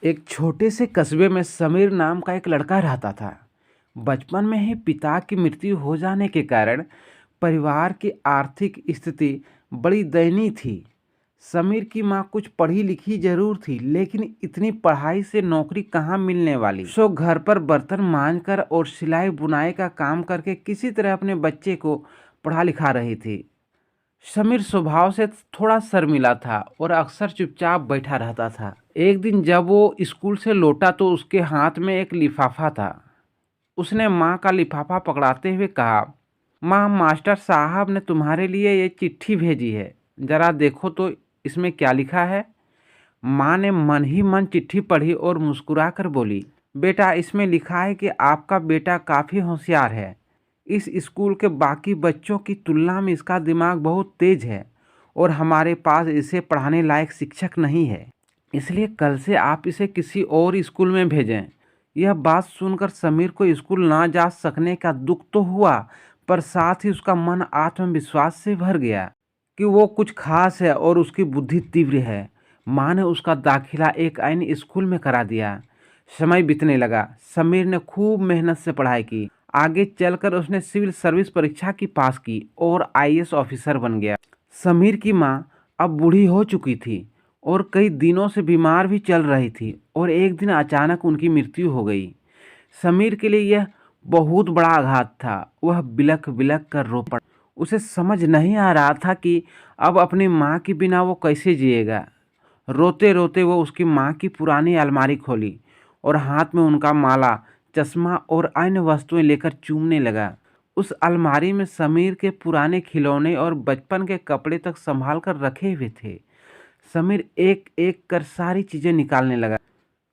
एक छोटे से कस्बे में समीर नाम का एक लड़का रहता था। बचपन में ही पिता की मृत्यु हो जाने के कारण परिवार की आर्थिक स्थिति बड़ी दयनीय थी। समीर की माँ कुछ पढ़ी लिखी जरूर थी, लेकिन इतनी पढ़ाई से नौकरी कहाँ मिलने वाली। सो घर पर बर्तन मांजकर और सिलाई बुनाई का काम करके किसी तरह अपने बच्चे को पढ़ा लिखा रही थी। समीर स्वभाव से थोड़ा शर्मीला था और अक्सर चुपचाप बैठा रहता था। एक दिन जब वो स्कूल से लौटा तो उसके हाथ में एक लिफाफा था। उसने माँ का लिफाफा पकड़ाते हुए कहा, माँ, मास्टर साहब ने तुम्हारे लिए ये चिट्ठी भेजी है, जरा देखो तो इसमें क्या लिखा है। माँ ने मन ही मन चिट्ठी पढ़ी और मुस्कुराकर बोली, बेटा, इसमें लिखा है कि आपका बेटा काफ़ी होशियार है। इस स्कूल के बाकी बच्चों की तुलना में इसका दिमाग बहुत तेज है और हमारे पास इसे पढ़ाने लायक शिक्षक नहीं है, इसलिए कल से आप इसे किसी और स्कूल में भेजें। यह बात सुनकर समीर को स्कूल ना जा सकने का दुख तो हुआ, पर साथ ही उसका मन आत्मविश्वास से भर गया कि वो कुछ खास है और उसकी बुद्धि तीव्र है। माँ ने उसका दाखिला एक अन्य स्कूल में करा दिया। समय बीतने लगा। समीर ने खूब मेहनत से पढ़ाई की। आगे चलकर उसने सिविल सर्विस परीक्षा की पास की और आईएएस ऑफिसर बन गया। समीर की माँ अब बूढ़ी हो चुकी थी और कई दिनों से बीमार भी चल रही थी और एक दिन अचानक उनकी मृत्यु हो गई। समीर के लिए यह बहुत बड़ा आघात था। वह बिलख बिलख कर रो पड़ा। उसे समझ नहीं आ रहा था कि अब अपनी माँ के बिना वो कैसे जिएगा। रोते रोते वो उसकी माँ की पुरानी अलमारी खोली और हाथ में उनका माला, चश्मा और अन्य वस्तुएं लेकर चूमने लगा। उस अलमारी में समीर के पुराने खिलौने और बचपन के कपड़े तक संभाल कर रखे हुए थे। समीर एक एक कर सारी चीज़ें निकालने लगा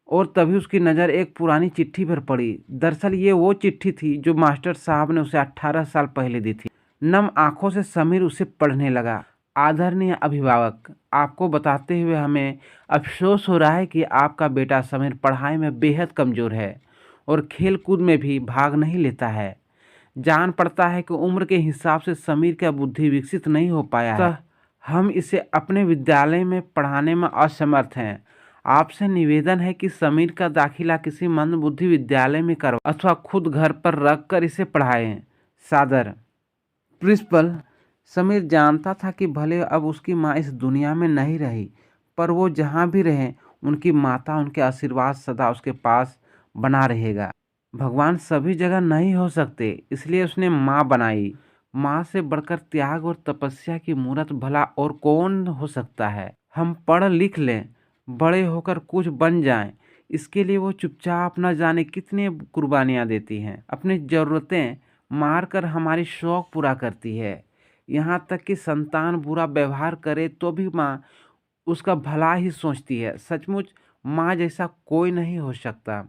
और तभी उसकी नज़र एक पुरानी चिट्ठी पर पड़ी। दरअसल ये वो चिट्ठी थी जो मास्टर साहब ने उसे 18 साल पहले दी थी। नम आंखों से समीर उसे पढ़ने लगा। आदरणीय अभिभावक, आपको बताते हुए हमें अफसोस हो रहा है कि आपका बेटा समीर पढ़ाई में बेहद कमज़ोर है और खेल कूद में भी भाग नहीं लेता है। जान पड़ता है कि उम्र के हिसाब से समीर का बुद्धि विकसित नहीं हो पाया है। हम इसे अपने विद्यालय में पढ़ाने में असमर्थ हैं। आपसे निवेदन है कि समीर का दाखिला किसी मंदबुद्धि विद्यालय में करवा अथवा खुद घर पर रख कर इसे पढ़ाएं। सादर, प्रिंसिपल। समीर जानता था कि भले अब उसकी माँ इस दुनिया में नहीं रही, पर वो जहाँ भी रहे उनकी माता उनके आशीर्वाद सदा उसके पास बना रहेगा। भगवान सभी जगह नहीं हो सकते, इसलिए उसने माँ बनाई। माँ से बढ़कर त्याग और तपस्या की मूरत भला और कौन हो सकता है। हम पढ़ लिख लें, बड़े होकर कुछ बन जाएं, इसके लिए वो चुपचाप न जाने कितनी कुर्बानियाँ देती हैं। अपनी ज़रूरतें मार कर हमारी शौक़ पूरा करती है। यहाँ तक कि संतान बुरा व्यवहार करे तो भी माँ उसका भला ही सोचती है। सचमुच माँ जैसा कोई नहीं हो सकता।